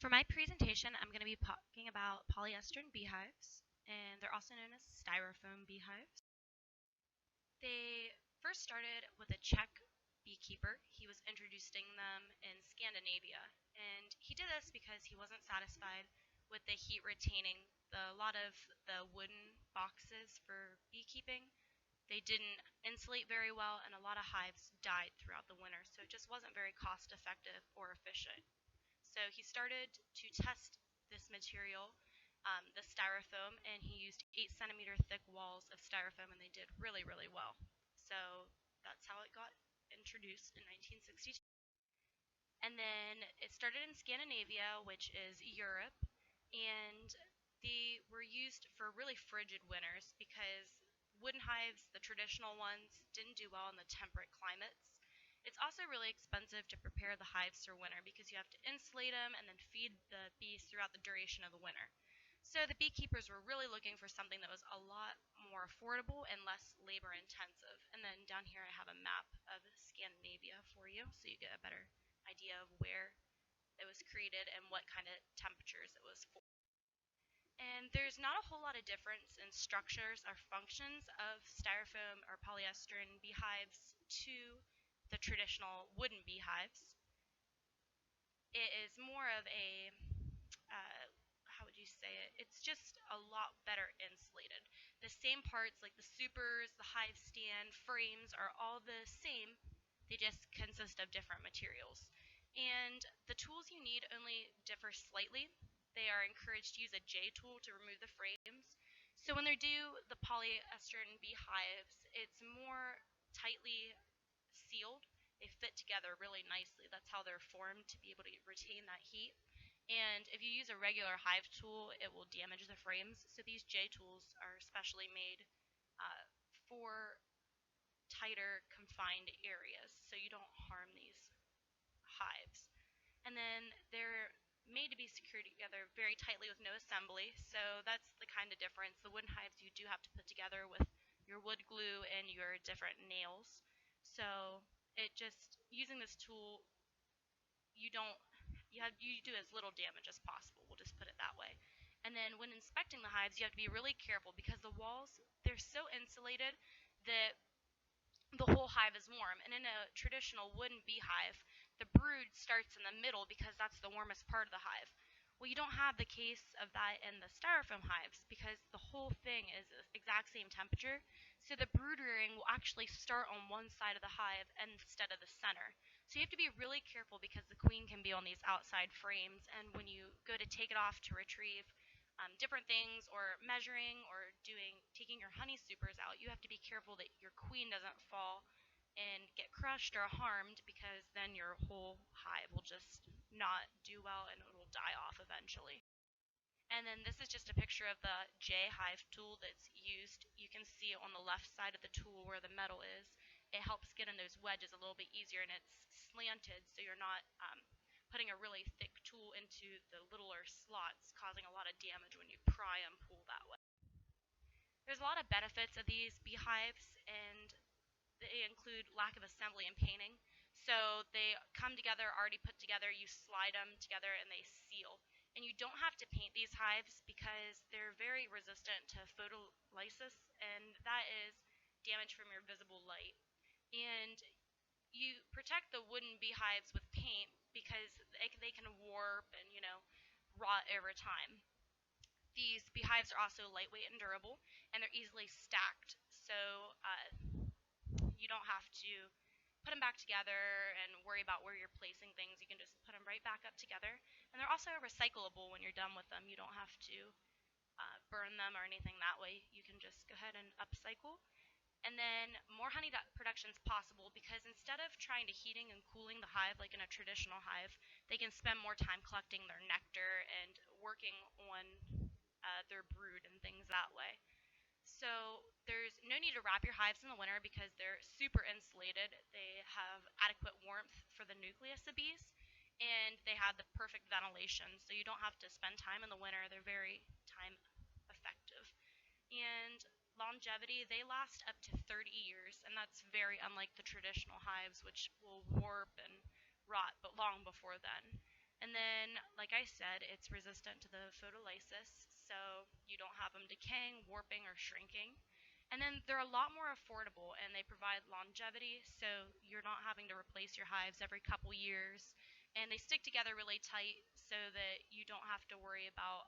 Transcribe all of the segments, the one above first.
For my presentation, I'm going to be talking about polyester beehives, and they're also known as styrofoam beehives. They first started with a Czech beekeeper. He was introducing them in Scandinavia, and he did this because he wasn't satisfied with the heat retaining. A lot of the wooden boxes for beekeeping, they didn't insulate very well, and a lot of hives died throughout the winter, so it just wasn't very cost effective or efficient. So he started to test this material, the styrofoam, and he used 8 centimeter thick walls of styrofoam, and they did really, really well. So that's how it got introduced in 1962. And then it started in Scandinavia, which is Europe, and they were used for really frigid winters because wooden hives, the traditional ones, didn't do well in the temperate climates. It's also really expensive to prepare the hives for winter because you have to insulate them and then feed the bees throughout the duration of the winter. So the beekeepers were really looking for something that was a lot more affordable and less labor intensive. And then down here I have a map of Scandinavia for you so you get a better idea of where it was created and what kind of temperatures it was for. And there's not a whole lot of difference in structures or functions of styrofoam or polyester beehives to the traditional wooden beehives. It is more of a how would you say it? It's just a lot better insulated. The same parts, like the supers, the hive stand, frames, are all the same. They just consist of different materials. And the tools you need only differ slightly. They are encouraged to use a J tool to remove the frames. So when they do the polyester and beehives, it's more tightly sealed. They fit together really nicely. That's how they're formed to be able to retain that heat. And if you use a regular hive tool, it will damage the frames. So these J tools are specially made for tighter, confined areas, so you don't harm these hives. And then they're made to be secured together very tightly with no assembly, so that's the kind of difference. The wooden hives you do have to put together with your wood glue and your different nails. So it just, using this tool, you don't you do as little damage as possible. We'll just put it that way. And then when inspecting the hives, you have to be really careful because the walls, they're so insulated that the whole hive is warm. And in a traditional wooden beehive, the brood starts in the middle because that's the warmest part of the hive. Well, you don't have the case of that in the styrofoam hives because the whole thing is the exact same temperature. So the brood rearing will actually start on one side of the hive instead of the center. So you have to be really careful because the queen can be on these outside frames, and when you go to take it off to retrieve different things or measuring or taking your honey supers out, you have to be careful that your queen doesn't fall and get crushed or harmed because then your whole hive will just not do well and it will die off eventually. And then this is just a picture of the J hive tool that's used. You can see on the left side of the tool where the metal is. It helps get in those wedges a little bit easier, and it's slanted so you're not putting a really thick tool into the littler slots, causing a lot of damage when you pry and pull that way. There's a lot of benefits of these beehives, and they include lack of assembly and painting. So they come together already put together, you slide them together, and they seal. And you don't have to paint these hives because they're very resistant to photolysis, and that is damage from your visible light. And you protect the wooden beehives with paint because they can warp and, rot over time. These beehives are also lightweight and durable, and they're easily stacked. So you don't have to put them back together and worry about where you're placing things. You can just put them right back up together. And they're also recyclable when you're done with them. You don't have to burn them or anything that way. You can just go ahead and upcycle. And then more honey production is possible because instead of trying to heating and cooling the hive like in a traditional hive, they can spend more time collecting their nectar and working on their brood and things that way. So there's no need to wrap your hives in the winter because they're super insulated. They have adequate warmth for the nucleus of bees, and they have the perfect ventilation. So you don't have to spend time in the winter. They're very time effective. And longevity, they last up to 30 years, and that's very unlike the traditional hives, which will warp and rot, but long before then. And then, like like I said, it's resistant to the photolysis, so you don't have them decaying, warping, or shrinking. And then they're a lot more affordable, and they provide longevity, so you're not having to replace your hives every couple years. And they stick together really tight so that you don't have to worry about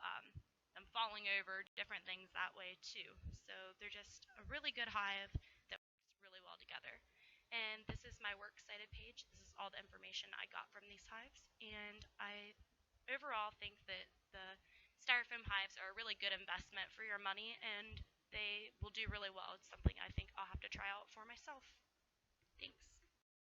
them falling over, different things that way too. So they're just a really good hive that works really well together. And this is my works cited page. This is all the information I got from these hives. And I overall think that the styrofoam hives are a really good investment for your money, and they will do really well. It's something I think I'll have to try out for myself.